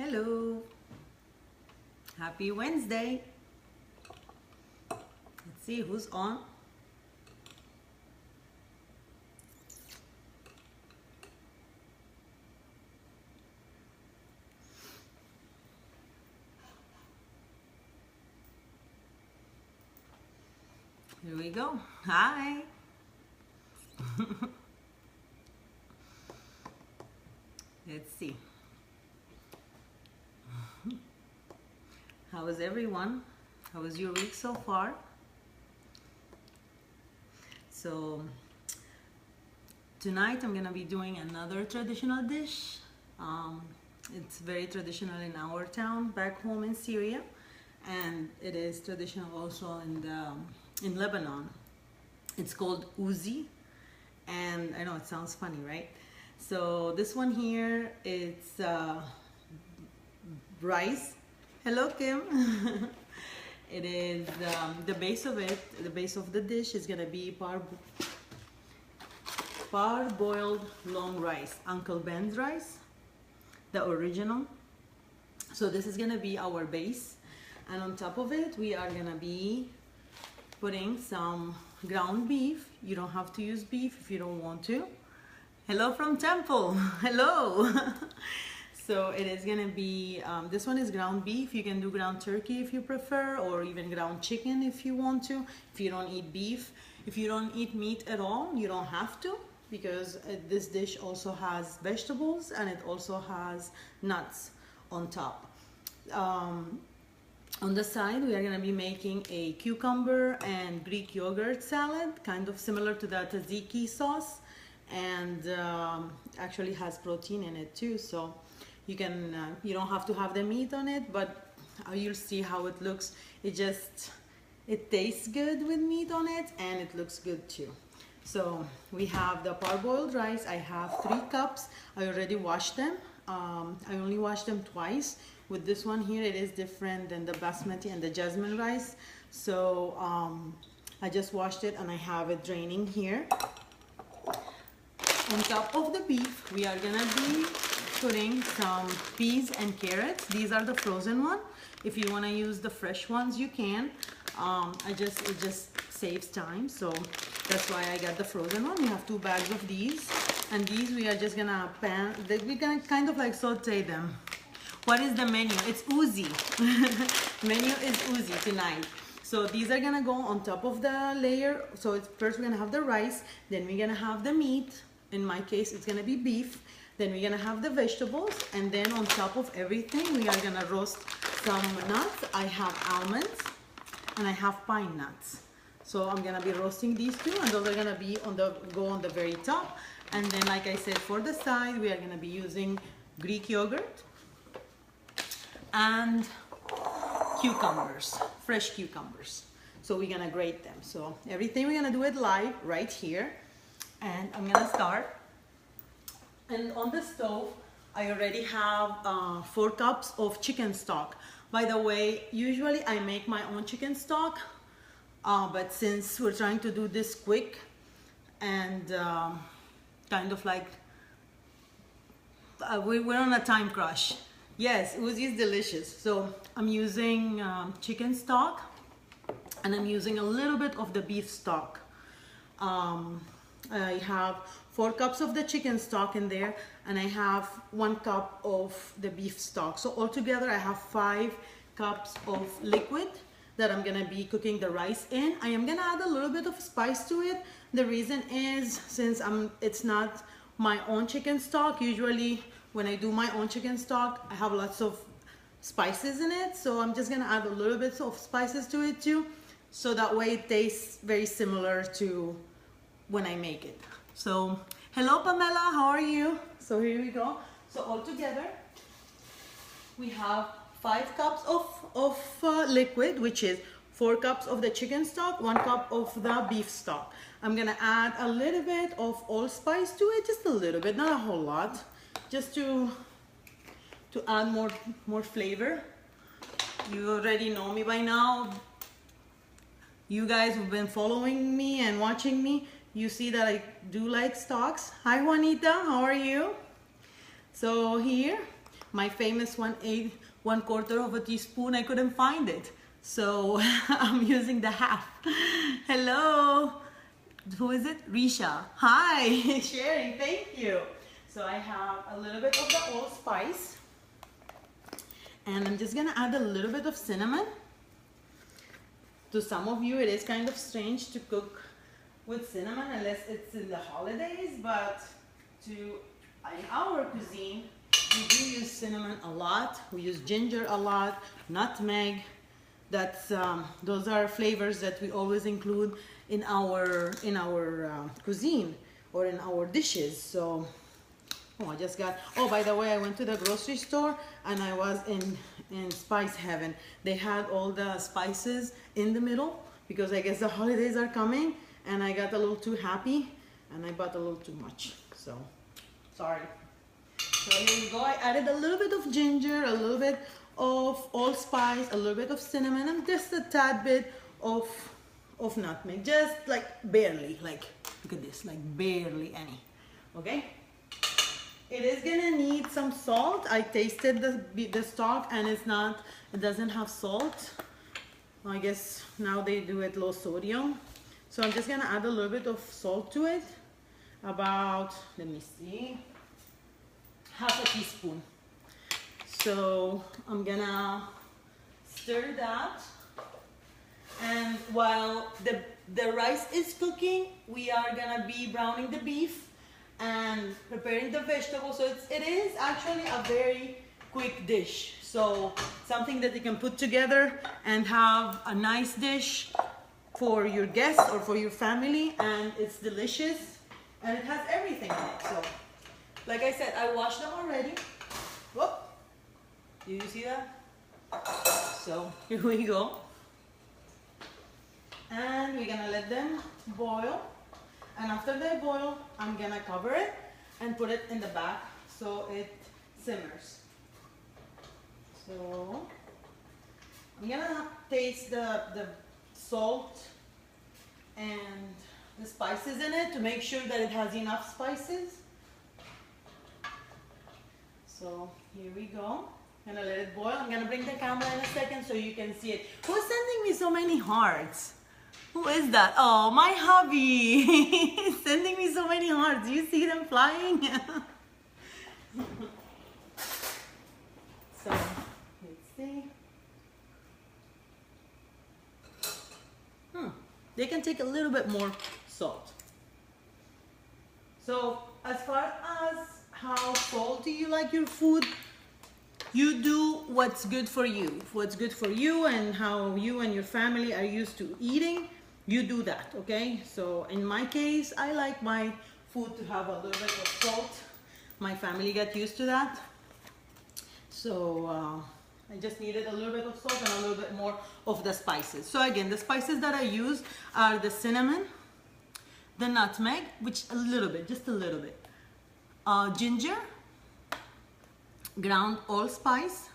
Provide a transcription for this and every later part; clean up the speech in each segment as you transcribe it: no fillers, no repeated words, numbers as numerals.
Hello. Happy Wednesday. Let's see who's on. Here we go. Hi. Let's see. How is everyone? How was your week so far? So tonight I'm gonna be doing another traditional dish. It's very traditional in our town back home in Syria, and it is traditional also in Lebanon. It's called Ouzzi, and I know it sounds funny, right? So this one here, it's rice. Hello, Kim. It is the base of it. The base of the dish is gonna be parboiled long rice, Uncle Ben's rice, the original. So this is gonna be our base, and on top of it, we are gonna be putting some ground beef. You don't have to use beef if you don't want to. Hello from Temple. Hello. So it is gonna be, this one is ground beef. You can do ground turkey if you prefer, or even ground chicken if you want to, if you don't eat beef. If you don't eat meat at all, you don't have to, because this dish also has vegetables and it also has nuts on top. On the side, we are gonna be making a cucumber and Greek yogurt salad, kind of similar to the tzatziki sauce, and actually has protein in it too. So you can, you don't have to have the meat on it, but you'll see how it looks. It tastes good with meat on it, and it looks good too. So we have the parboiled rice. I have 3 cups. I already washed them. I only washed them twice. With this one here, it is different than the basmati and the jasmine rice. So I just washed it and I have it draining here. On top of the beef, we are gonna be putting some peas and carrots. These are the frozen ones. If you wanna use the fresh ones, you can. It just saves time, so that's why I got the frozen one. We have 2 bags of these, and these we are just gonna we're gonna kind of like saute them. What is the menu? It's Ouzzi. Menu is Ouzzi tonight. So these are gonna go on top of the layer. So it's first we're gonna have the rice, then we're gonna have the meat. In my case, it's gonna be beef. Then we're gonna have the vegetables, and then on top of everything, we are gonna roast some nuts. I have almonds and I have pine nuts. So I'm gonna be roasting these 2, and those are gonna be go on the very top. And then, like I said, for the side, we are gonna be using Greek yogurt and cucumbers, fresh cucumbers. So we're gonna grate them. So everything we're gonna do it live right here. And I'm gonna start. And on the stove, I already have 4 cups of chicken stock. By the way, usually I make my own chicken stock, but since we're trying to do this quick and kind of like we're on a time crush. Yes, Ouzzi is delicious. So I'm using chicken stock, and I'm using a little bit of the beef stock. I have 4 cups of the chicken stock in there, and I have 1 cup of the beef stock. So altogether I have 5 cups of liquid that I'm gonna be cooking the rice in. I am gonna add a little bit of spice to it. The reason is, since it's not my own chicken stock, usually when I do my own chicken stock, I have lots of spices in it. So I'm just gonna add a little bit of spices to it too, so that way it tastes very similar to when I make it. So, hello Pamela, how are you? So here we go. So all together, we have 5 cups of liquid, which is 4 cups of the chicken stock, 1 cup of the beef stock. I'm gonna add a little bit of allspice to it, just a little bit, not a whole lot, just to add more flavor. You already know me by now. You guys who've been following me and watching me, you see that I do like stocks. Hi Juanita, how are you? So here my famous 1/4 of a teaspoon, I couldn't find it. So I'm using the half. Hello. Who is it? Risha. Hi. Sharing. Thank you. So I have a little bit of the allspice. And I'm just going to add a little bit of cinnamon. To some of you, it is kind of strange to cook with cinnamon unless it's in the holidays. But in our cuisine, we do use cinnamon a lot. We use ginger a lot. Nutmeg. Those are flavors that we always include in our cuisine or in our dishes. So, by the way, I went to the grocery store and I was in spice heaven. They had all the spices in the middle because I guess the holidays are coming, and I got a little too happy and I bought a little too much. So, sorry. So here you go. I added a little bit of ginger, a little bit of allspice, a little bit of cinnamon, and just a tad bit of nutmeg, just like barely, like look at this, like barely any. Okay, it is gonna need some salt. I tasted the stock and it doesn't have salt. I guess now they do it low sodium, so I'm just gonna add a little bit of salt to it, about, let me see, half a teaspoon. So I'm gonna stir that, and while the rice is cooking, we are gonna be browning the beef and preparing the vegetables. So it is actually a very quick dish. So something that you can put together and have a nice dish for your guests or for your family, and it's delicious and it has everything in it. So like I said, I washed them already. Whoop. Do you see that? So here we go. And we're gonna let them boil. And after they boil, I'm gonna cover it and put it in the back so it simmers. So I'm gonna taste the salt and the spices in it to make sure that it has enough spices. So here we go. I'm gonna let it boil. I'm gonna bring the camera in a second so you can see it. Who's sending me so many hearts? Who is that? Oh, my hubby. He's sending me so many hearts. Do you see them flying? So, let's see. They can take a little bit more salt. So, as far as how salty you like your food, you do what's good for you. What's good for you and how you and your family are used to eating, you do that, okay? So in my case, I like my food to have a little bit of salt. My family got used to that. So I just needed a little bit of salt and a little bit more of the spices. So again, the spices that I use are the cinnamon, the nutmeg, which a little bit, just a little bit, ginger, ground allspice.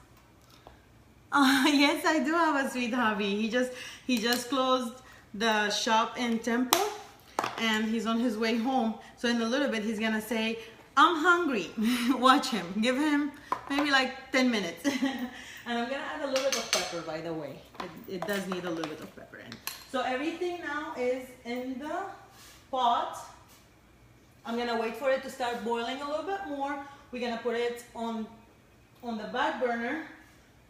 Yes, I do have a sweet hubby. He just closed the shop in Temple and he's on his way home. So in a little bit he's gonna say, I'm hungry. Watch him. Give him maybe like 10 minutes. And I'm gonna add a little bit of pepper, by the way. It does need a little bit of pepper in. So everything now is in the pot. I'm gonna wait for it to start boiling a little bit more. We're gonna put it on the back burner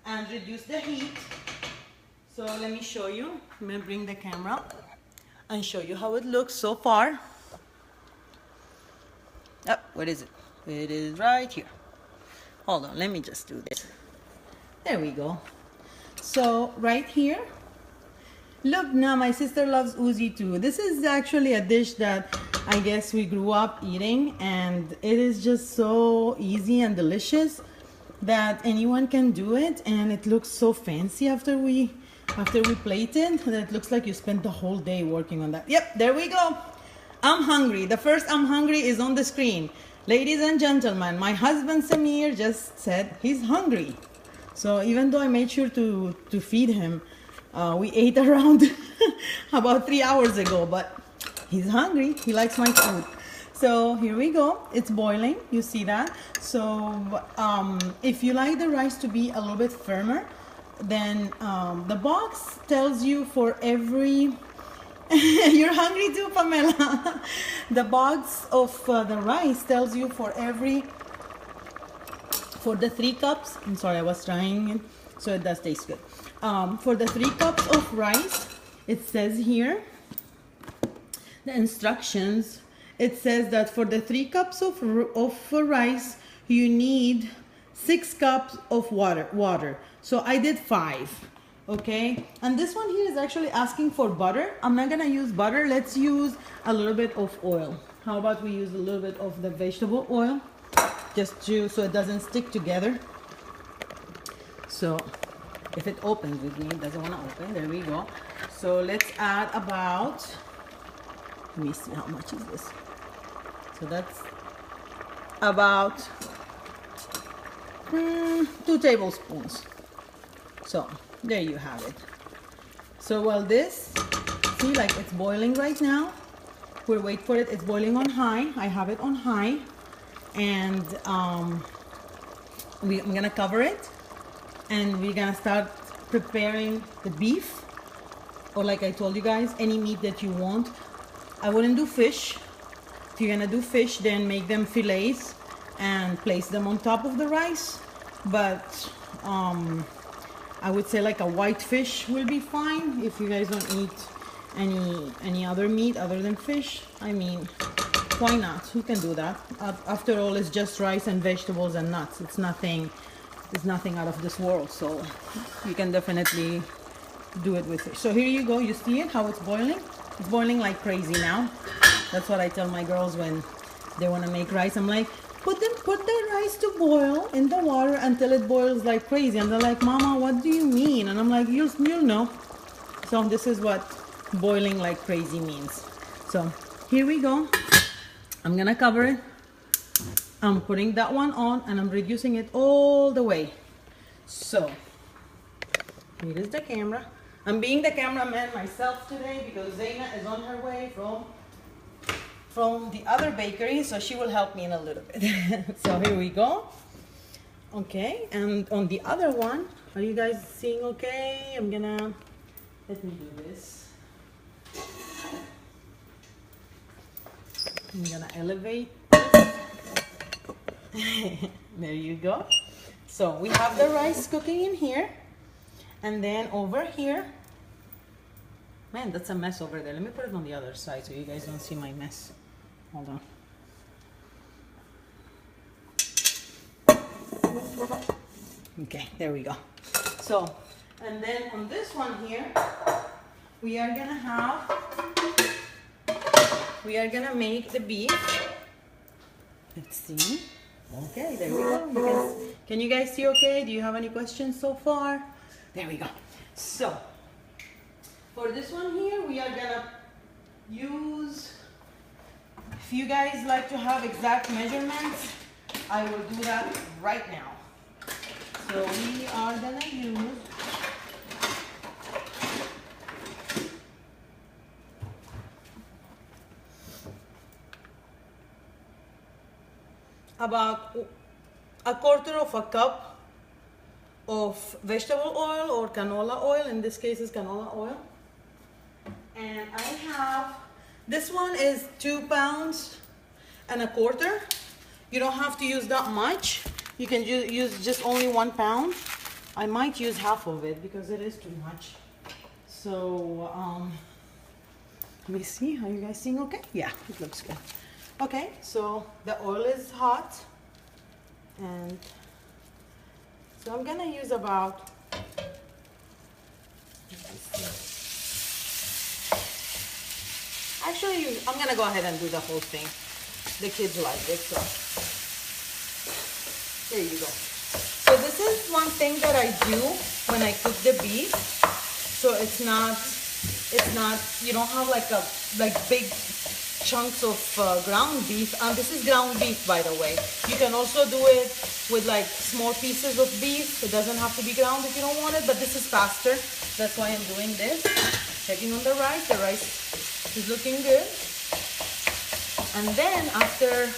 and reduce the heat. So let me show you. I'm gonna bring the camera and show you how it looks so far. Oh, what is it? It is right here. Hold on, let me just do this. There we go. So right here, look, now my sister loves Ouzzi too. This is actually a dish that I guess we grew up eating, and it is just so easy and delicious that anyone can do it, and it looks so fancy after we plate it, that it looks like you spent the whole day working on that. Yep, there we go. I'm hungry. The first I'm hungry is on the screen. Ladies and gentlemen, my husband Samir just said he's hungry. So even though I made sure to feed him, we ate around about 3 hours ago, but he's hungry. He likes my food. So here we go. It's boiling. You see that? So if you like the rice to be a little bit firmer, then the box tells you for every you're hungry too, Pamela. The box of the rice tells you for the 3 cups. I'm sorry, I was trying it, so it does taste good. For the 3 cups of rice, it says here, the instructions, it says that for the 3 cups of rice, you need 6 cups of water. So I did 5. Okay, and this one here is actually asking for butter. I'm not gonna use butter. Let's use a little bit of oil. How about we use a little bit of the vegetable oil, just so it doesn't stick together. So if it opens with me, it doesn't want to open. There we go. So let's add about, let me see how much is this. So that's about 2 tablespoons. So there you have it. So while this, see, like it's boiling right now, we'll wait for it. It's boiling on high. I have it on high, and I'm gonna cover it, and we're gonna start preparing the beef, or like I told you guys, any meat that you want. I wouldn't do fish. If you're gonna do fish, then make them fillets and place them on top of the rice. But I would say like a white fish will be fine if you guys don't eat any other meat other than fish. I mean, why not? You can do that. After all, it's just rice and vegetables and nuts. It's nothing out of this world. So you can definitely do it with fish. So here you go. You see it, how it's boiling? It's boiling like crazy now. That's what I tell my girls when they want to make rice. I'm like, put the rice to boil in the water until it boils like crazy. And they're like, Mama, what do you mean? And I'm like, you'll know. So this is what boiling like crazy means. So here we go. I'm gonna cover it. I'm putting that one on, and I'm reducing it all the way. So here is the camera. I'm being the cameraman myself today because Zaina is on her way from the other bakery, so she will help me in a little bit. So here we go. Okay, and on the other one, are you guys seeing okay? Let me do this. I'm gonna elevate this. There you go. So we have the rice cooking in here, and then over here, man, that's a mess over there. Let me put it on the other side so you guys don't see my mess. Hold on. Okay, there we go. So, and then on this one here, we are gonna make the beef. Let's see. Okay, there we go. Can you guys see okay? Do you have any questions so far? There we go. So, for this one here, we are gonna use, if you guys like to have exact measurements, I will do that right now. So we are gonna use about a quarter of a cup of vegetable oil or canola oil. In this case, it's canola oil. And I have, this one is 2.25 pounds. You don't have to use that much. You can use just only 1 pound. I might use half of it because it is too much. So let me see. Are you guys seeing okay? Yeah, it looks good. Okay, so the oil is hot, and so I'm gonna use about, actually I'm gonna go ahead and do the whole thing. The kids like it, so there you go. So this is one thing that I do when I cook the beef. So it's not, you don't have like big chunks of ground beef. This is ground beef, by the way. You can also do it with like small pieces of beef. It doesn't have to be ground if you don't want it, but this is faster. That's why I'm doing this. Checking on the rice. The rice is looking good. And then after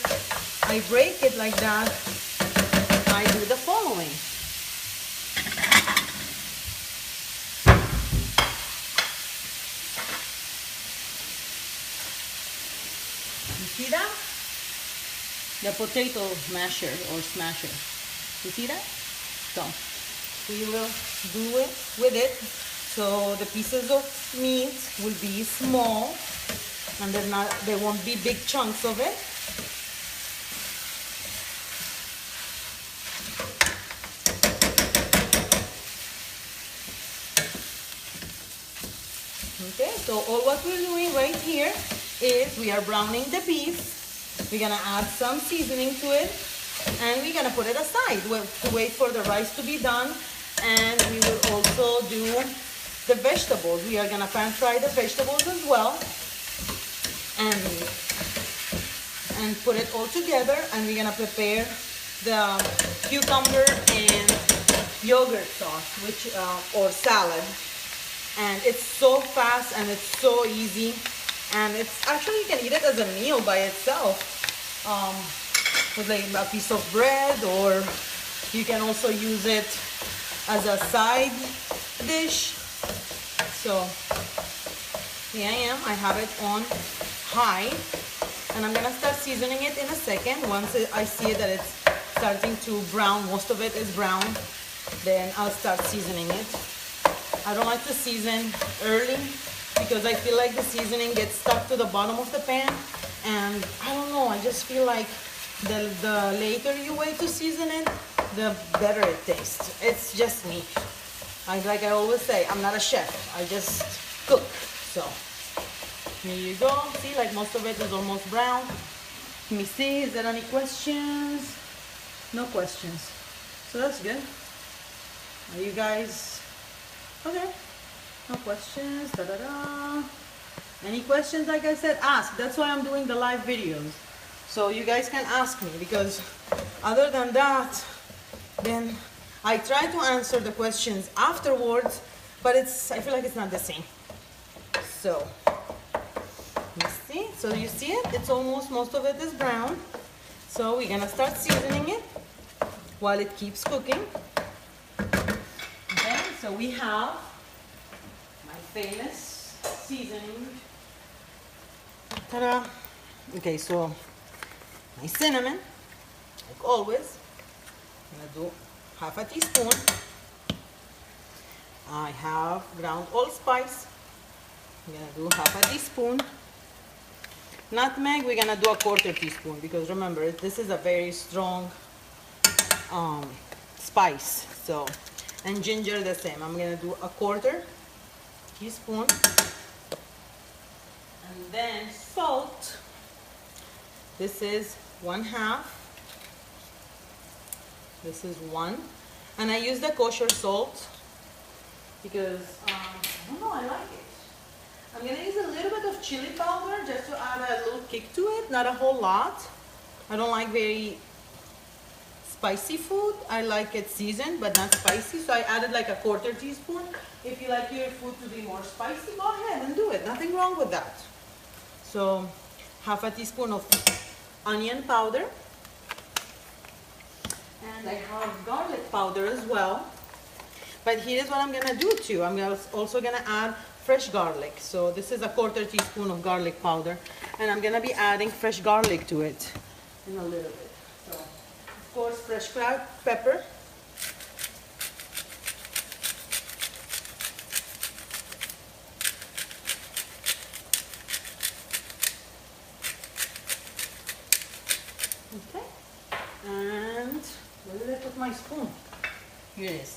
I break it like that, I do the following. You see that? The potato masher or smasher. You see that? So we will do it with it. So the pieces of meat will be small and there won't be big chunks of it. Okay, so all what we're doing right here is we are browning the beef. We're gonna add some seasoning to it and we're gonna put it aside to wait for the rice to be done. And we will also do the vegetables. We are gonna pan fry the vegetables as well and put it all together, and we're gonna prepare the cucumber and yogurt sauce, which or salad. And it's so fast and it's so easy, and it's actually, you can eat it as a meal by itself with like a piece of bread, or you can also use it as a side dish. So here I am, I have it on high, and I'm gonna start seasoning it in a second. Once I see that it's starting to brown, most of it is brown, then I'll start seasoning it. I don't like to season early because I feel like the seasoning gets stuck to the bottom of the pan, and I don't know, I just feel like the later you wait to season it, the better it tastes. It's just me. Like I always say, I'm not a chef, I just cook. So here you go. See, like most of it is almost brown. Let me see, is there any questions? No questions. So that's good. Are you guys okay? No questions. Any questions? Like I said, ask. That's why I'm doing the live videos, so you guys can ask me, because other than that, then I try to answer the questions afterwards, but I feel like it's not the same. So you see, so you see it, it's almost, most of it is brown. So we're gonna start seasoning it while it keeps cooking. Okay, so we have my famous seasoning. Ta-da! Okay, so my cinnamon, like always, I'm gonna do half a teaspoon. I have ground allspice. I'm gonna do half a teaspoon. Nutmeg, we're gonna do a quarter teaspoon, because remember, this is a very strong spice. So, and ginger the same. I'm gonna do a quarter teaspoon. And then salt. This is 1/2. This is 1. And I use the kosher salt because, I don't know, I like it. I'm going to use a little bit of chili powder just to add a little kick to it, not a whole lot. I don't like very spicy food. I like it seasoned but not spicy, so I added like a quarter teaspoon. If you like your food to be more spicy, go ahead and do it. Nothing wrong with that. So half a teaspoon of onion powder. And I have garlic powder as well. But here's what I'm gonna do too. I'm also gonna add fresh garlic. So this is a quarter teaspoon of garlic powder. And I'm gonna be adding fresh garlic to it in a little bit. So, of course, fresh cracked pepper. Okay. And where did I put my spoon? Here it is.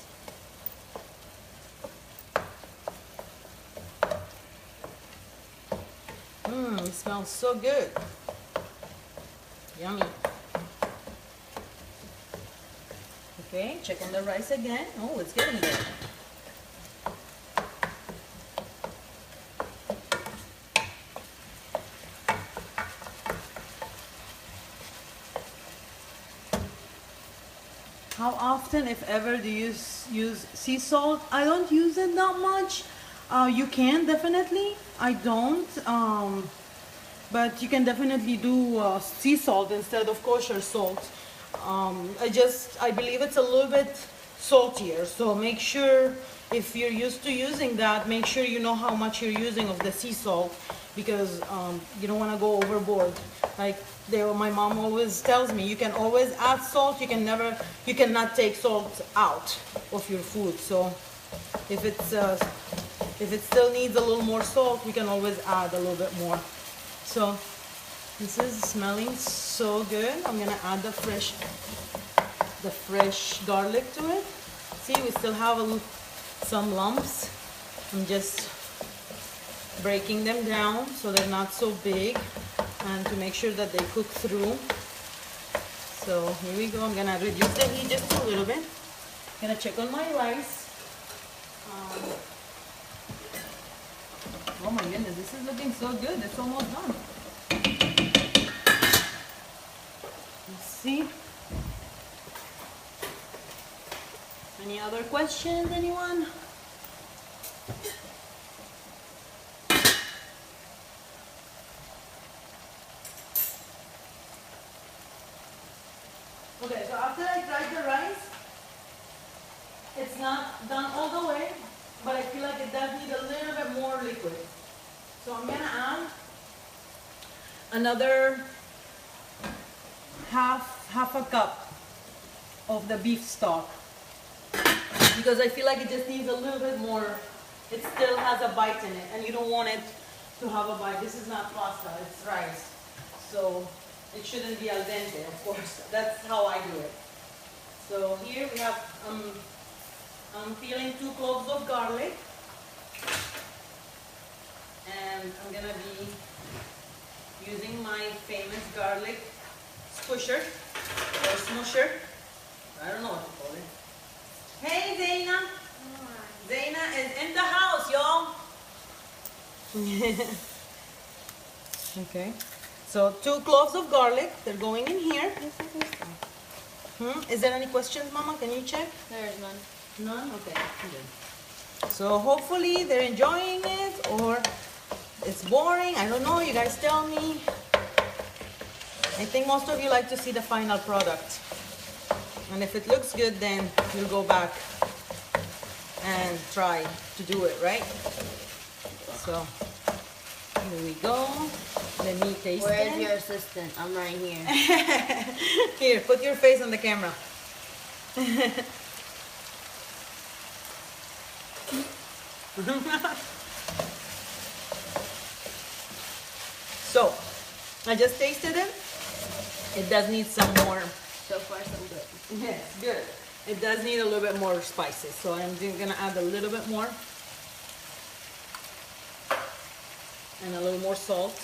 It smells so good. Yummy. Okay, check on the rice again. Oh, it's getting there. How often, if ever, do you use sea salt? I don't use it that much. You can definitely. I don't. but you can definitely do sea salt instead of kosher salt. I believe it's a little bit saltier, so make sure if you're used to using that, make sure you know how much you're using of the sea salt, because you don't want to go overboard. Like my mom always tells me, you can always add salt, you cannot take salt out of your food. So if it still needs a little more salt, we can always add a little bit more. So this is smelling so good. I'm gonna add the fresh garlic to it. See, we still have some lumps. I'm just breaking them down so they're not so big, and to make sure that they cook through. So here we go. I'm gonna reduce the heat just a little bit. I'm gonna check on my rice. Oh my goodness, this is looking so good. It's almost done. Let's see. Any other questions, anyone? Okay, so after I fried the rice, it's not done all the way, but I feel like it does need a little bit more liquid. So I'm gonna add another half a cup of the beef stock, because I feel like it just needs a little bit more. It still has a bite in it, and you don't want it to have a bite. This is not pasta, it's rice. So it shouldn't be al dente, of course. That's how I do it. So here we have, I'm peeling 2 cloves of garlic, and I'm gonna be using my famous garlic squisher or smusher. I don't know what to call it. Hey Zaina! Zaina is in the house, y'all! Okay. So 2 cloves of garlic, they're going in here. Is there any questions, Mama? Can you check? There is none. None? Okay, good. So hopefully they're enjoying it, or it's boring. I don't know, you guys tell me. I think most of you like to see the final product. And if it looks good, then you'll go back and try to do it, right? So here we go. Let me taste it. Where's your assistant? I'm right here. Here, put your face on the camera. So, I just tasted it. It does need some more. So far, so good. Yes, good. It does need a little bit more spices, so I'm gonna add a little bit more. And a little more salt.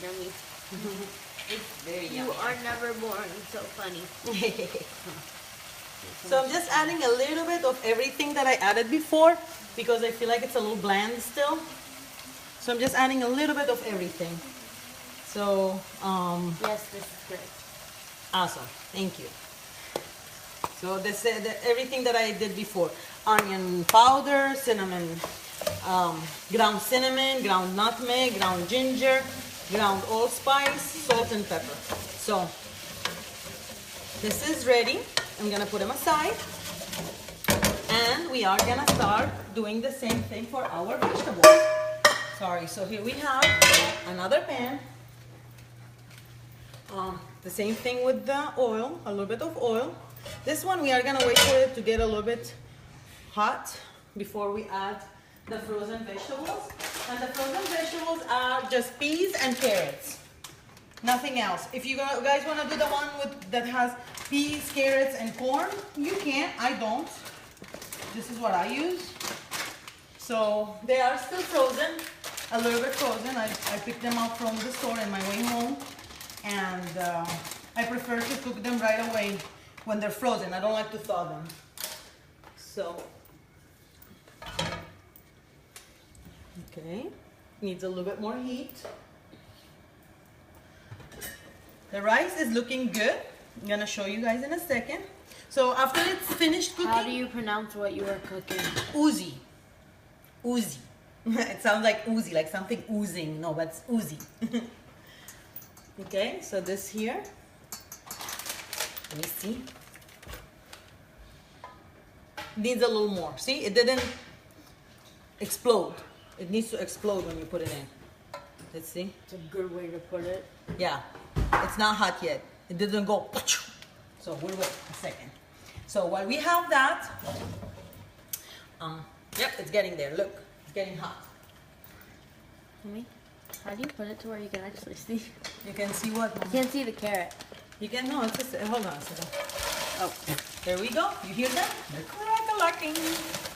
Yummy. It's very yummy. You are never boring. So funny. So I'm just adding a little bit of everything that I added before, because I feel like it's a little bland still. So I'm just adding a little bit of everything. So, yes, this is good. Awesome, thank you. So this is everything that I did before. Onion powder, cinnamon, ground cinnamon, ground nutmeg, ground ginger, ground allspice, salt and pepper. So this is ready. I'm gonna put them aside. And we are gonna start doing the same thing for our vegetables. Sorry, so here we have another pan. The same thing with the oil, a little bit of oil. This one we are gonna wait for it to get a little bit hot before we add the frozen vegetables. And the frozen vegetables are just peas and carrots, nothing else. If you guys wanna do the one that has peas, carrots, and corn, you can. I don't. This is what I use. So they are still frozen, a little bit frozen. I picked them up from the store on my way home. And I prefer to cook them right away when they're frozen. I don't like to thaw them. So, okay, needs a little bit more heat. The rice is looking good. I'm gonna show you guys in a second. So after it's finished cooking. How do you pronounce what you are cooking? Ouzzi. Ouzzi. It sounds like Ouzzi, like something oozing. No, but it's Ouzzi. Okay, so this here. Let me see. Needs a little more. See, it didn't explode. It needs to explode when you put it in. Let's see. It's a good way to put it. Yeah, it's not hot yet. It didn't go. So we'll wait a second. So while we have that, yep, it's getting there. Look, it's getting hot. Mommy, how do you put it to where you can actually see? You can see what? You can't see the carrot. You can, no, it's just, hold on a second. Oh, There we go. You hear that? They're crack-a-lacking.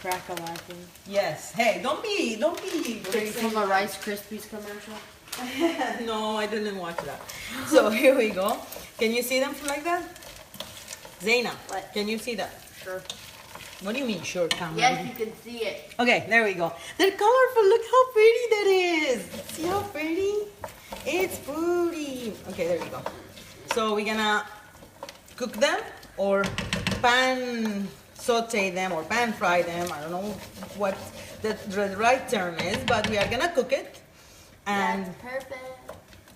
crack-a-lacking. Yes. Hey, don't be From a Rice Krispies commercial. No, I didn't watch that. So here we go. Can you see them like that? Zaina, What? can you see that? Sure. What do you mean, sure, camera? Yes, you can see it. Okay, there we go. They're colorful. Look how pretty that is. See how pretty? It's pretty. Okay, there we go. So we're gonna cook them or pan saute them or pan fry them. I don't know what the right term is, but we are gonna cook it. And That's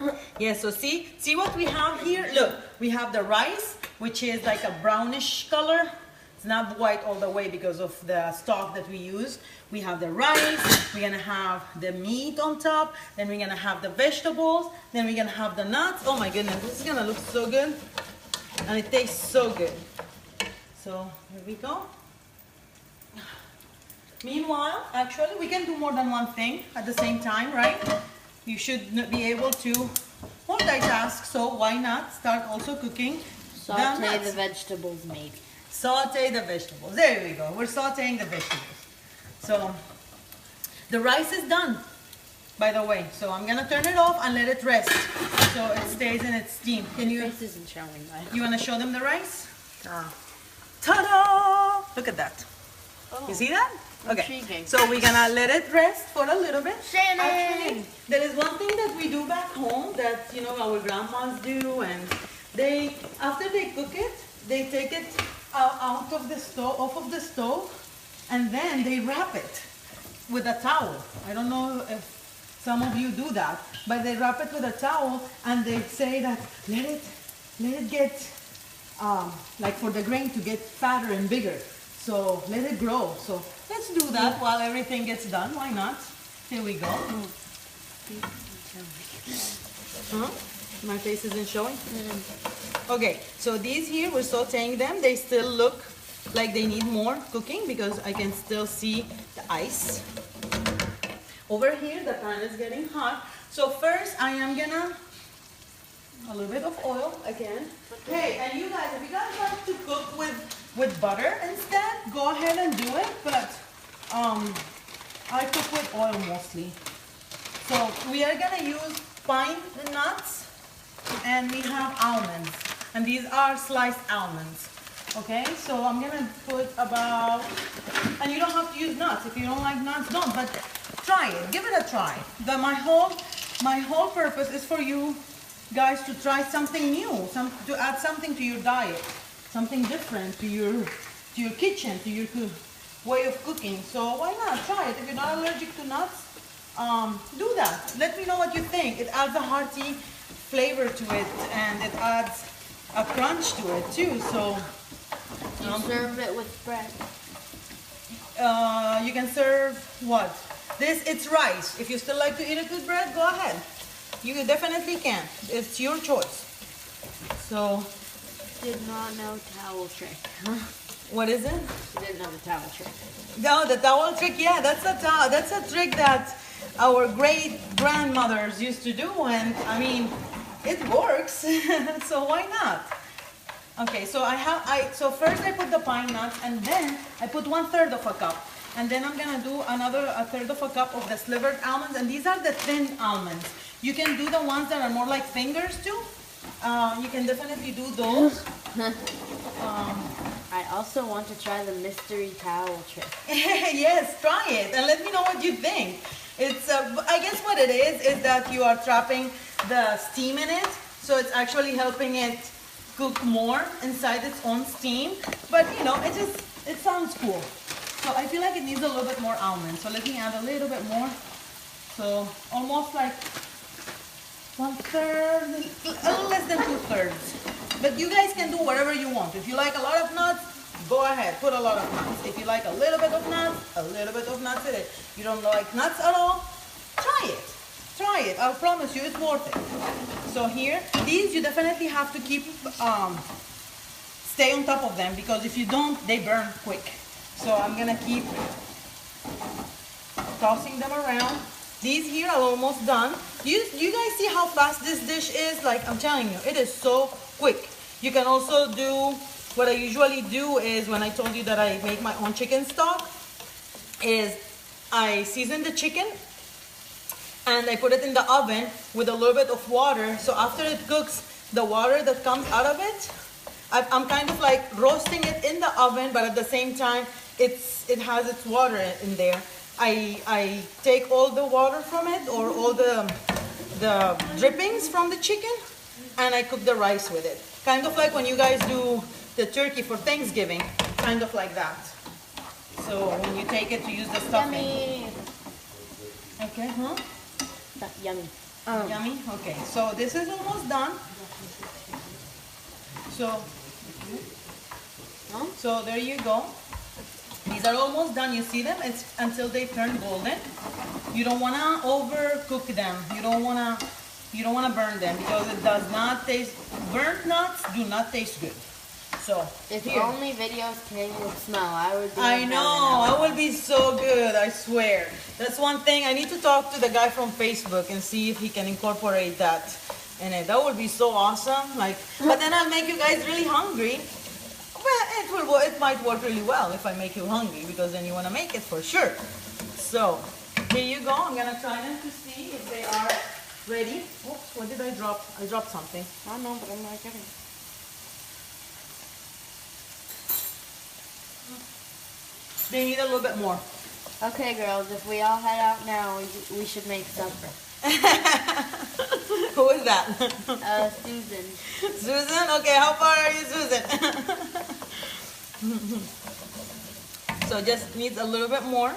perfect. yeah, so see what we have here? Look, we have the rice, which is like a brownish color. It's not white all the way because of the stock that we use. We have the rice, we're gonna have the meat on top, then we're gonna have the vegetables, then we're gonna have the nuts. Oh my goodness, this is gonna look so good. And it tastes so good. So here we go. Meanwhile, actually, we can do more than one thing at the same time, right? You should be able to multitask, so why not start also cooking Saute the the nuts. vegetables, maybe. Saute the vegetables. There we go. We're sauteing the vegetables. So the rice is done, by the way. So I'm gonna turn it off and let it rest so it stays in its steam. Can you? This isn't showing, though. You wanna show them the rice? Ta-da! Look at that. Oh. You see that? Okay. Intriguing. So we're gonna let it rest for a little bit. Shannon! Actually, there is one thing that we do back home that our grandmas do, and they after they cook it, they take it out of the stove, off of the stove, and then they wrap it with a towel. I don't know if some of you do that, but they wrap it with a towel, and they say that let it get like for the grain to get fatter and bigger. So let it grow. So let's do that while everything gets done. Why not? Here we go. Huh? My face isn't showing? Okay, so these here, we're sauteing them. They still look like they need more cooking because I can still see the ice. Over here, the pan is getting hot. So first, I am gonna, a little bit of oil again. Hey, and you guys, if you guys like to cook with butter instead, go ahead and do it, but I cook with oil mostly. So we are gonna use pine nuts, and we have almonds, and these are sliced almonds. Okay, so I'm gonna put about, and you don't have to use nuts. If you don't like nuts, don't, but try it, give it a try. My whole purpose is for you guys to try something new, to add something to your diet, something different to your kitchen, to your way of cooking. So why not try it? If you're not allergic to nuts, do that. Let me know what you think. It adds a hearty flavor to it, and it adds a crunch to it too. So You serve it with bread. you can serve what? It's rice. If you still like to eat it with bread, go ahead. You definitely can. It's your choice. So, Did not know towel trick. what is it? Didn't know the towel trick. No, the towel trick. Yeah, that's a trick that our great grandmothers used to do, and I mean, it works. So why not? Okay, so so first I put the pine nuts, and then I put 1/3 of a cup, and then I'm gonna do a third of a cup of the slivered almonds, and these are the thin almonds. You can do the ones that are more like fingers too. You can definitely do those. I also want to try the mystery towel trick. Yes, try it and let me know what you think. It's I guess what it is that you are trapping the steam in it, so it's actually helping it cook more inside its own steam. But it sounds cool. So I feel like it needs a little bit more almond. So let me add a little bit more. So almost like 1/3, a little less than 2/3. But you guys can do whatever you want. If you like a lot of nuts, go ahead, put a lot of nuts. If you like a little bit of nuts, a little bit of nuts in it. You don't like nuts at all, try it. Try it. I promise you it's worth it. So here, these you definitely have to keep, stay on top of them, because if you don't, they burn quick. So I'm gonna keep tossing them around. These here are almost done. You guys see how fast this dish is? Like, I'm telling you, it is so quick. You can also do, what I usually do is, when I told you that I make my own chicken stock, is I season the chicken and I put it in the oven with a little bit of water. So after it cooks, the water that comes out of it, I'm kind of like roasting it in the oven, but at the same time, it has its water in there. I take all the water from it, or all the drippings from the chicken, and I cook the rice with it. Kind of like when you guys do the turkey for Thanksgiving, kind of like that. So when you take it to use the stuffing. Yummy. Okay, huh? That's yummy. Yummy? Okay, so this is almost done. So there you go. These are almost done. You see them? It's until they turn golden. You don't want to overcook them. You don't want to burn them, because it does not taste. Burnt nuts do not taste good. So If here. only videos came with smell, I would be. I know, I would be so good, I swear. That's one thing. I need to talk to the guy from Facebook and see if he can incorporate that in it. That would be so awesome. Like, but then I'll make you guys really hungry. Well, it might work really well if I make you hungry, because then you want to make it for sure. So here you go. I'm gonna try them to see if they are ready. Oops, what did I drop? I dropped something. I don't know, but I'm not getting. They need a little bit more. Okay, girls, if we all head out now, we should make supper. Who is that? Susan. Susan? Okay, how far are you, Susan? So just needs a little bit more.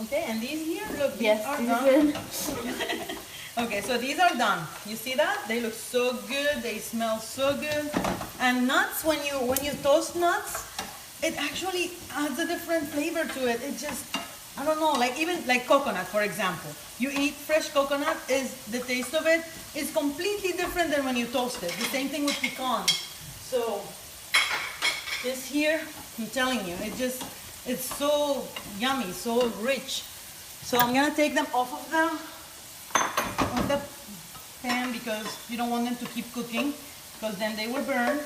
Okay, and these here, look, these are done. Okay, so these are done. You see that? They look so good. They smell so good. And nuts, when you toast nuts, it actually adds a different flavor to it. It just, I don't know, like even like coconut, for example. You eat fresh coconut, the taste of it is completely different than when you toast it. The same thing with pecans. So this here, I'm telling you, it's so yummy, so rich. So I'm gonna take them off of the pan, because you don't want them to keep cooking, because then they will burn.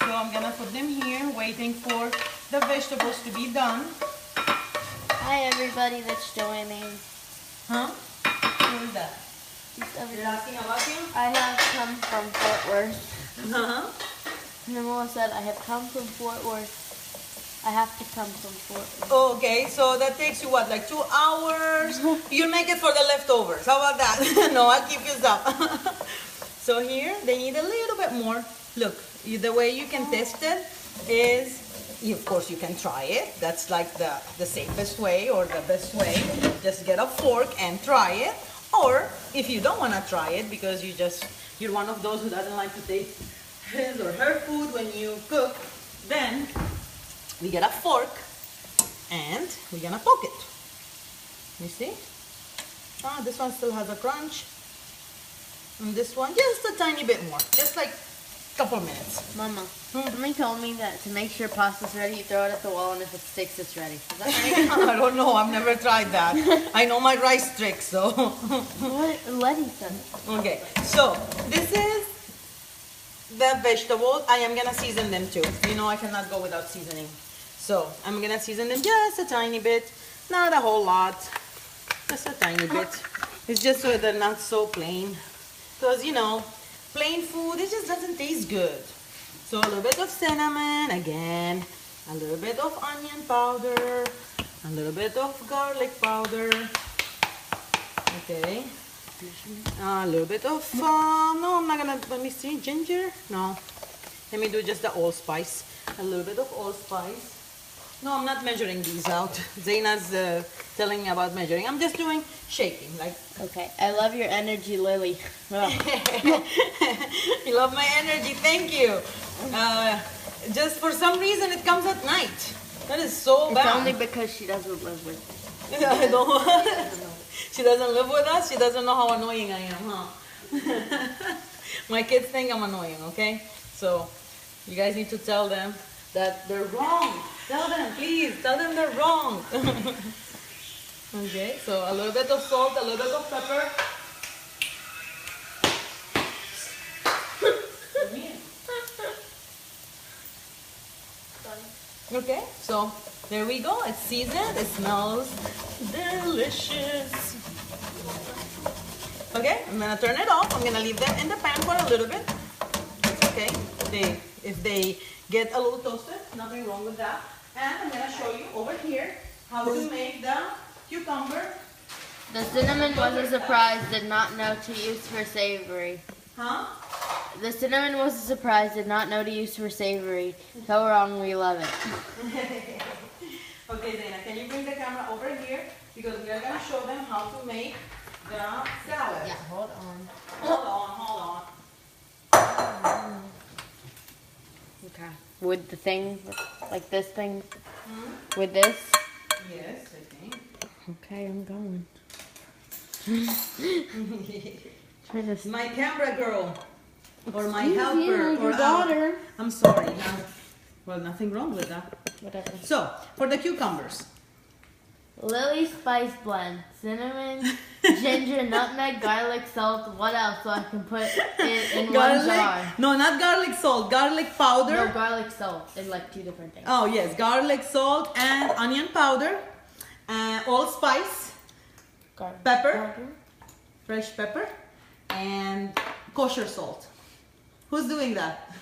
So I'm gonna put them here, waiting for the vegetables to be done. Hi, everybody that's joining. Huh? Who is that? You're asking about you? I have come from Fort Worth. Uh-huh. Namora said, I have come from Fort Worth. I have to come from Fort Worth. Okay, so that takes you what, like 2 hours? You make it for the leftovers. How about that? No, I'll keep you some. So here, they need a little bit more. Look, the way you can test it is, of course you can try it. That's like the safest way, or the best way. Just get a fork and try it. Or if you don't want to try it, because you're one of those who doesn't like to taste his or her food when you cook, then we get a fork and we're gonna poke it. You see? Ah, this one still has a crunch. And this one, just a tiny bit more. Just like a couple minutes. Mama, Mommy told me that to make sure pasta's ready, you throw it at the wall, and if it sticks, it's ready. Is that right? I don't know. I've never tried that. I know my rice trick, so. What? Letty said. Okay, so this is the vegetables. I am gonna season them too. You know, I cannot go without seasoning. So I'm gonna season them just a tiny bit, not a whole lot, just a tiny bit. It's just so they're not so plain, because you know, plain food, it just doesn't taste good. So a little bit of cinnamon, again, a little bit of onion powder, a little bit of garlic powder, okay, a little bit of, no, I'm not gonna, let me see, ginger, no, let me do just the allspice. a little bit of allspice. No, I'm not measuring these out. Zaina's telling me about measuring. I'm just doing shaking, like. Okay, I love your energy, Lily. Oh. You love my energy, thank you. Just for some reason it comes at night. That is so bad. It's only because she doesn't live with me. I don't. She doesn't live with us. She doesn't know how annoying I am, huh? My kids think I'm annoying, okay? So you guys need to tell them that they're wrong. Tell them, please. Tell them they're wrong. Okay, so a little bit of salt, a little bit of pepper. Okay, so there we go. It's seasoned. It smells delicious. Okay, I'm gonna turn it off. I'm gonna leave them in the pan for a little bit. It's okay. If they get a little toasted, nothing wrong with that. And I'm gonna show you over here how to make the cucumber. The cinnamon was a surprise, did not know to use for savory. Huh? The cinnamon was a surprise, did not know to use for savory. So wrong, we love it. Okay, Zaina, can you bring the camera over here? Because we are gonna show them how to make the salad. Yeah, hold on. Hold on. Okay. With the thing, like this thing, with this? Yes, I think. Okay, I'm going. My camera girl, or my Excuse helper, you, or your daughter. I'm sorry. Well, nothing wrong with that. Whatever. So, for the cucumbers. Lily spice blend, cinnamon, ginger, nutmeg, garlic, salt. What else so I can put it in one jar? No, not garlic salt. Garlic powder. No, garlic salt. They're like two different things. Oh yes, garlic salt and onion powder, allspice, pepper, fresh pepper, and kosher salt. Who's doing that?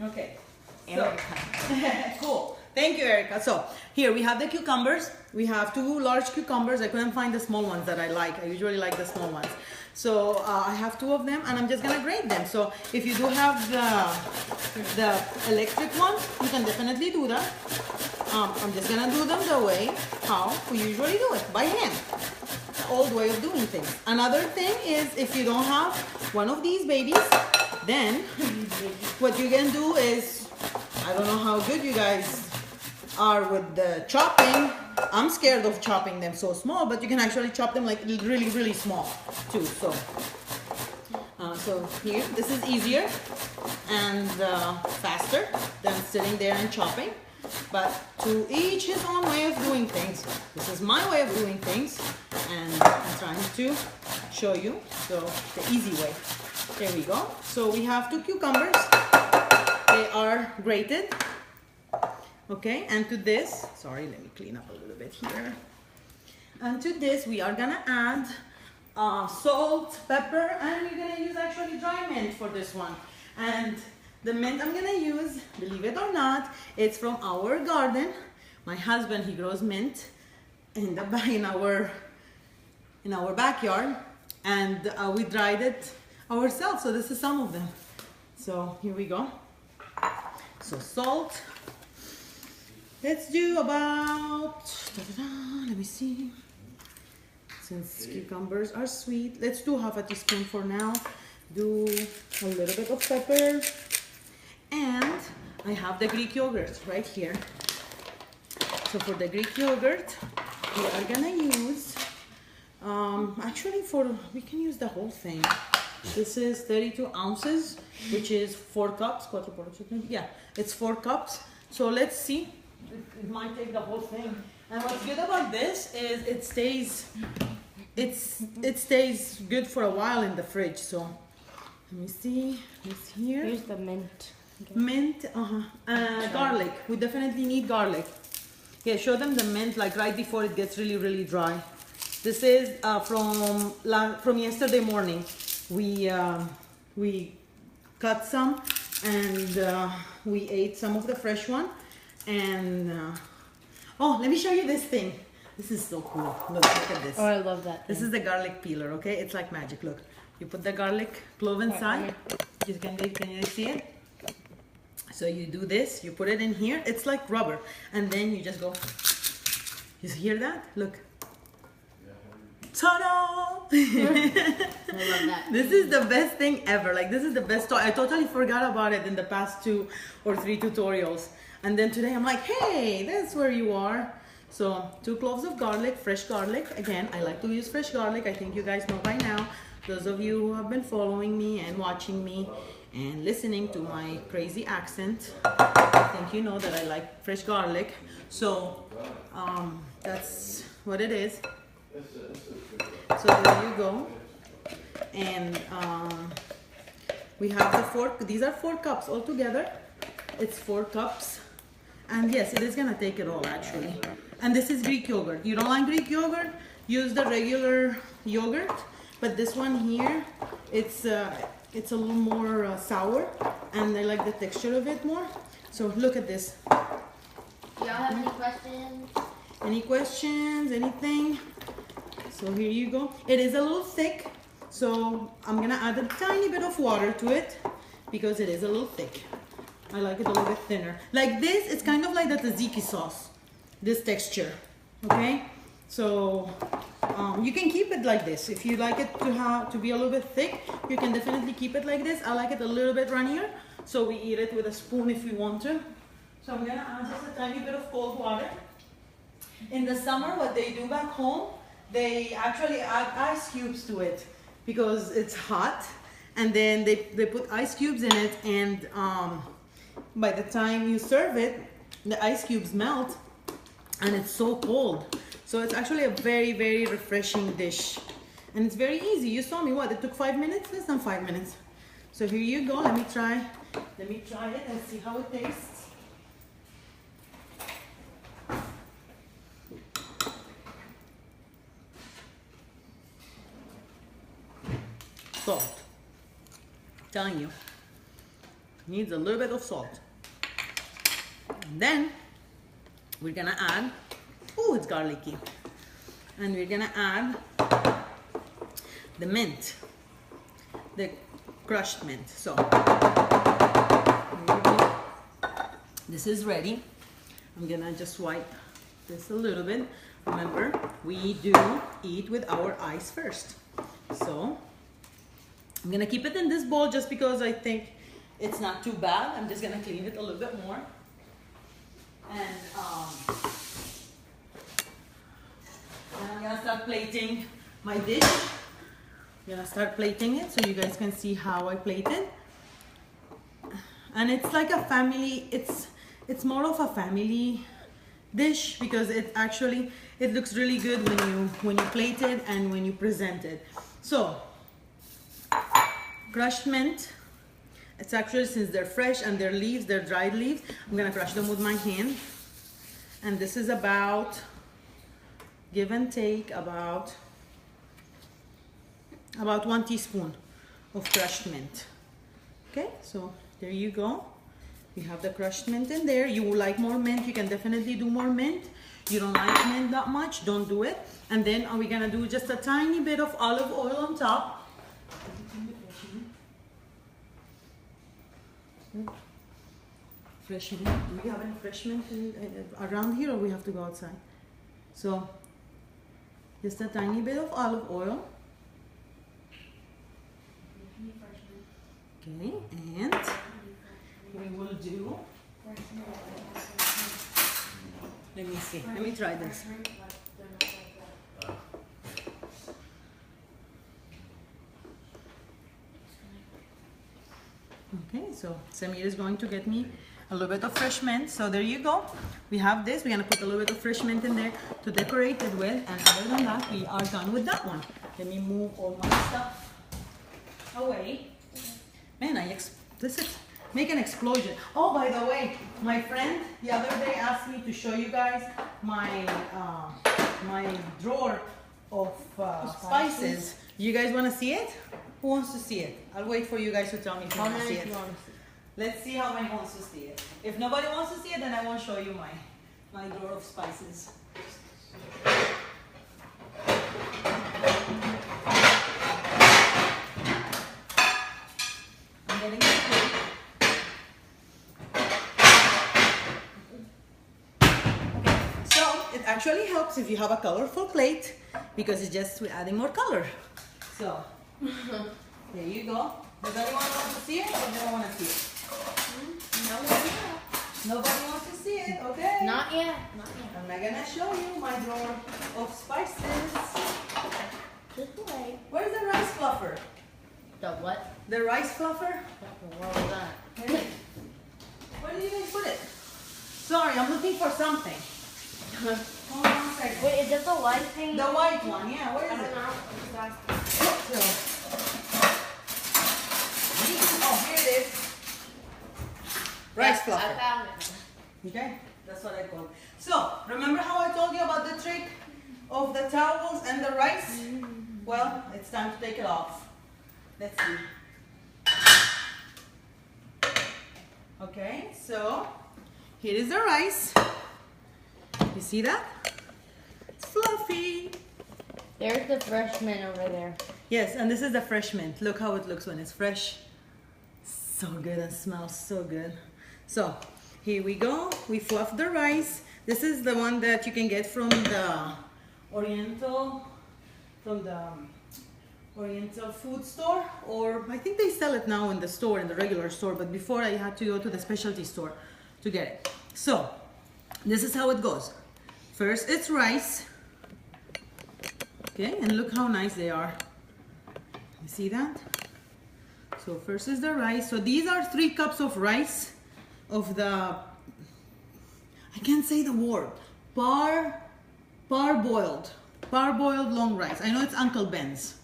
Okay. Erica. Cool. Thank you, Erica. So here we have the cucumbers. We have 2 large cucumbers. I couldn't find the small ones that I like. I usually like the small ones. So I have 2 of them, and I'm just gonna grate them. So if you do have the electric one, you can definitely do that. I'm just gonna do them the way how we usually do it, by hand. The old way of doing things. Another thing is, if you don't have one of these babies, then what you can do is, I don't know how good you guys are with the chopping. I'm scared of chopping them so small, but you can actually chop them like really, really small too. So, so here, this is easier and faster than sitting there and chopping. But to each his own way of doing things. This is my way of doing things, and I'm trying to show you so the easy way. There we go. So we have 2 cucumbers. They are grated. Okay, and to this, sorry, let me clean up a little bit here. And to this, we are gonna add salt, pepper, and we're gonna use actually dry mint for this one. And the mint I'm gonna use, believe it or not, it's from our garden. My husband, he grows mint in our backyard, and we dried it ourselves. So this is some of them. So here we go. So salt. Let's do about, let me see. Since cucumbers are sweet, let's do half a teaspoon for now. Do a little bit of pepper. And I have the Greek yogurt right here. So for the Greek yogurt, we are gonna use, actually we can use the whole thing. This is 32 ounces, which is 4 cups. Yeah, it's 4 cups. So let's see. It might take the whole thing. And what's good about this is it stays good for a while in the fridge. So let me see this here. Here's the mint. Okay. Mint, garlic. We definitely need garlic. Yeah, show them the mint like right before it gets really, really dry. This is from yesterday morning. We cut some and we ate some of the fresh one. And oh, let me show you this thing. This is so cool. Look at this. Oh, I love that thing. This is the garlic peeler, okay? It's like magic. Look, you put the garlic clove inside. Can you see it? So you do this, you put it in here. It's like rubber. And then you just go. You hear that? Look. Ta-da! I love that. This is the best thing ever. Like, this is the best toy. I totally forgot about it in the past 2 or 3 tutorials. And then today I'm like, hey, that's where you are. So 2 cloves of garlic, fresh garlic. Again, I like to use fresh garlic. I think you guys know by now. Those of you who have been following me and watching me and listening to my crazy accent, I think you know that I like fresh garlic. So that's what it is. So there you go. And we have the 4, these are 4 cups altogether. It's 4 cups. And yes, it is gonna take it all actually. And this is Greek yogurt. You don't like Greek yogurt? Use the regular yogurt. But this one here, it's a little more sour, and I like the texture of it more. So look at this. Y'all have any questions? Any questions? Anything? So here you go. It is a little thick, so I'm gonna add a tiny bit of water to it because it is a little thick. I like it a little bit thinner. Like this, it's kind of like the tzatziki sauce, this texture, okay? So you can keep it like this. If you like it to be a little bit thick, you can definitely keep it like this. I like it a little bit runnier, so we eat it with a spoon if we want to. So I'm gonna add just a tiny bit of cold water. In the summer, what they do back home, they actually add ice cubes to it because it's hot, and then they put ice cubes in it, and by the time you serve it, the ice cubes melt, and it's so cold. So it's actually a very, very refreshing dish. And it's very easy. You saw me, what? It took 5 minutes? Less than 5 minutes. So here you go. Let me try it and see how it tastes. Salt. I'm telling you. Needs a little bit of salt. And then we're gonna add, oh, it's garlicky. And we're gonna add the mint, the crushed mint. So this is ready. I'm gonna just wipe this a little bit. Remember, we do eat with our eyes first. So I'm gonna keep it in this bowl just because I think it's not too bad. I'm just gonna clean it a little bit more. And I'm gonna start plating my dish. I'm gonna start plating it so you guys can see how I plate it. And it's like a family, it's more of a family dish because it looks really good when you plate it and when you present it. So crushed mint. It's actually, since they're fresh and they're leaves, they're dried leaves, I'm gonna crush them with my hand. And this is about, give and take, about 1 teaspoon of crushed mint. Okay, so there you go. You have the crushed mint in there. You would like more mint, you can definitely do more mint. You don't like mint that much, don't do it. And then are we gonna do just a tiny bit of olive oil on top. Fresh mint. Do we have any fresh mint around here, or we have to go outside? So just a tiny bit of olive oil. Okay, and we will do, let me see, let me try this. Okay, so Samir is going to get me a little bit of fresh mint. So there you go. We have this. We're gonna put a little bit of fresh mint in there to decorate it with. And other than that, we are done with that one. Let me move all my stuff away. Man, this is make an explosion. Oh, by the way, my friend the other day asked me to show you guys my my drawer of spices. You guys want to see it? Who wants to see it? I'll wait for you guys to tell me if you want to see it. Let's see how many wants to see it. If nobody wants to see it, then I won't show you my drawer of spices. And getting the plate. So it actually helps if you have a colorful plate because it's just we're adding more color. So there you go. Does anyone want to see it or they don't want to see it? Nobody wants to see it, okay? Not yet. Not yet. I'm not gonna show you my drawer of spices. Just wait. Where's the rice fluffer? The what? The rice fluffer? What was that? Where did you guys put it? Sorry, I'm looking for something. Hold on a second. Wait, is that the white thing? The white one, yeah. Where is it? Oh, here it is. Rice fluffer. I found it. Okay, that's what I call it. So, remember how I told you about the trick of the towels and the rice? Well, it's time to take it off. Let's see. Okay, so here is the rice. You see that? It's fluffy. There's the fresh mint over there. Yes, and this is the fresh mint. Look how it looks when it's fresh. So good and smells so good. So here we go. We fluff the rice. This is the one that you can get from the Oriental food store, or I think they sell it now in the store, in the regular store, but before I had to go to the specialty store to get it. So this is how it goes. First it's rice. Okay, and look how nice they are. You see that? So first is the rice. So these are 3 cups of rice of the, I can't say the word, parboiled long rice. I know it's Uncle Ben's.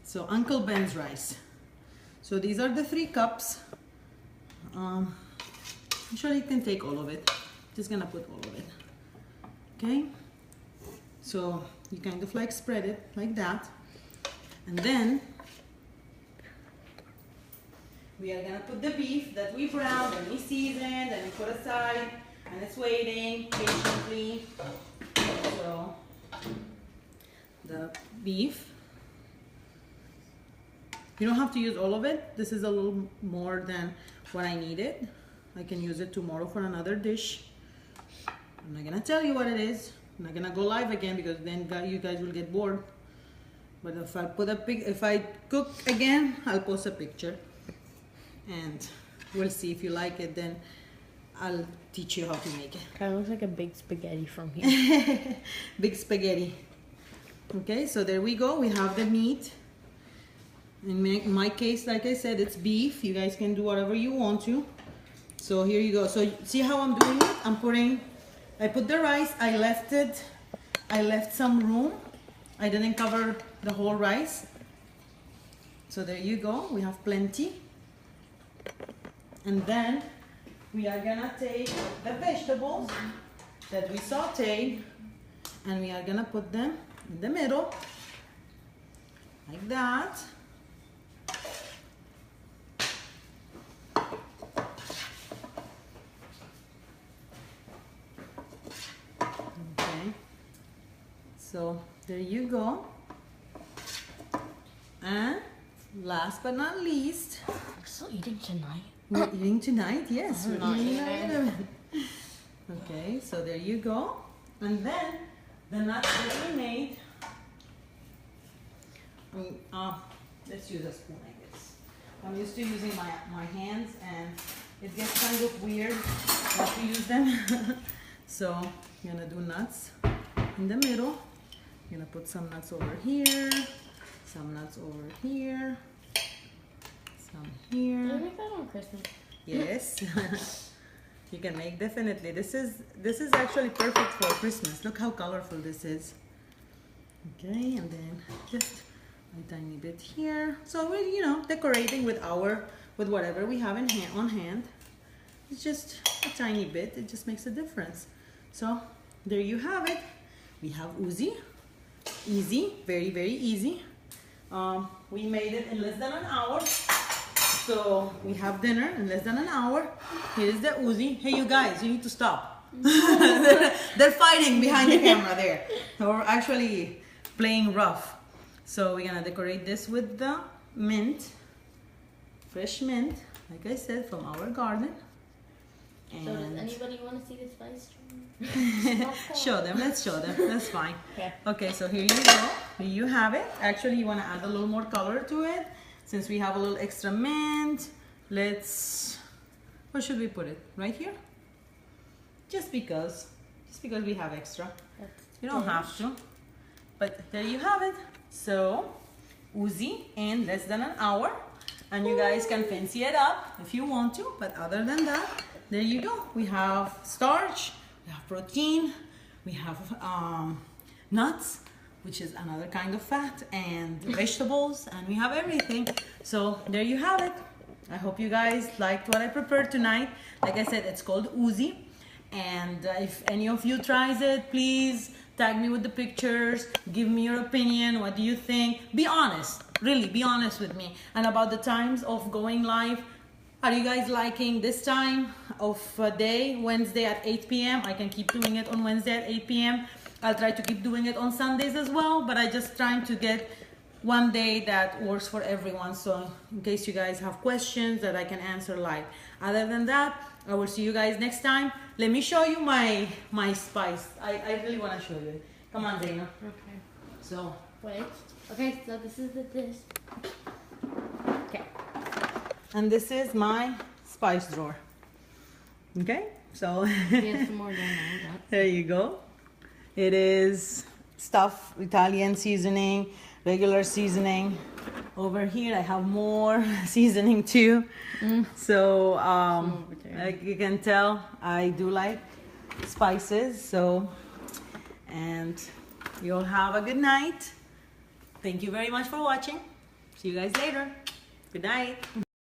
So Uncle Ben's rice. So these are the 3 cups. Actually you can take all of it. Just gonna put all of it. Okay. So you kind of like spread it like that. And then we are gonna put the beef that we browned and we seasoned and we put aside, and it's waiting patiently. So the beef, you don't have to use all of it. This is a little more than what I needed. I can use it tomorrow for another dish. I'm not gonna tell you what it is. I'm not gonna go live again because then you guys will get bored. But if I cook again, I'll post a picture. And we'll see if you like it, then I'll teach you how to make it. Kind of looks like a big spaghetti from here. Big spaghetti. Okay, so there we go. We have the meat. In my case, like I said, it's beef. You guys can do whatever you want to. So here you go. So see how I'm doing it? I put the rice. I left some room. I didn't cover the whole rice. So there you go. We have plenty. And then we are gonna take the vegetables that we sauteed and we are gonna put them in the middle like that. Okay, so there you go. And last but not least, We're still eating tonight? we're eating tonight, yes. I'm We're not eating eating. tonight. Okay, so there you go. And then the nuts that we made. Let's use a spoon, I guess. I'm used to using my hands and it gets kind of weird not to use them. So I'm gonna do nuts in the middle. I'm gonna put some nuts over here, some nuts over here. Some Did here. you make that on Christmas? Yes. You can make, definitely. This is actually perfect for Christmas. Look how colorful this is. Okay, and then just a tiny bit here. So we're, you know, decorating with whatever we have on hand. It's just a tiny bit. It just makes a difference. So there you have it. We have Ouzzi. Easy, very, very easy. We made it in less than an hour. So we have dinner in less than an hour. Here is the Ouzzi. Hey, you guys, you need to stop. They're fighting behind the camera there. We're actually playing rough. So we're gonna decorate this with the mint. fresh mint, like I said, from our garden. So does anybody want to see the spice jar? Show them, let's show them, that's fine. Okay. Okay, so here you go, here you have it. Actually, you want to add a little more color to it. Since we have a little extra mint, let's, where should we put it? Right here? Just because we have extra. You don't have to, but there you have it. So, Ouzzi in less than an hour, and you guys can fancy it up if you want to, but other than that, there you go. We have starch, we have protein, we have nuts, which is another kind of fat, and vegetables, and we have everything. So there you have it. I hope you guys liked what I prepared tonight. Like I said, it's called Ouzzi, and if any of you tries it, please tag me with the pictures, give me your opinion. What do you think? Be honest, really be honest with me. And about the times of going live, are you guys liking this time of day, Wednesday at 8 p.m.? I can keep doing it on Wednesday at 8 p.m. I'll try to keep doing it on Sundays as well, but I just trying to get one day that works for everyone. So in case you guys have questions that I can answer live. Other than that, I will see you guys next time. Let me show you my spice. I really want to show you. Come on, Zaina. Okay. So Wait. Okay, so this is the dish. okay. And this is my spice drawer. Okay, so Get some more down there. there you go. It is stuff, Italian seasoning, regular seasoning. Over here I have more seasoning too. So like you can tell, I do like spices. So, and you'll have a good night. Thank you very much for watching. See you guys later. Good night.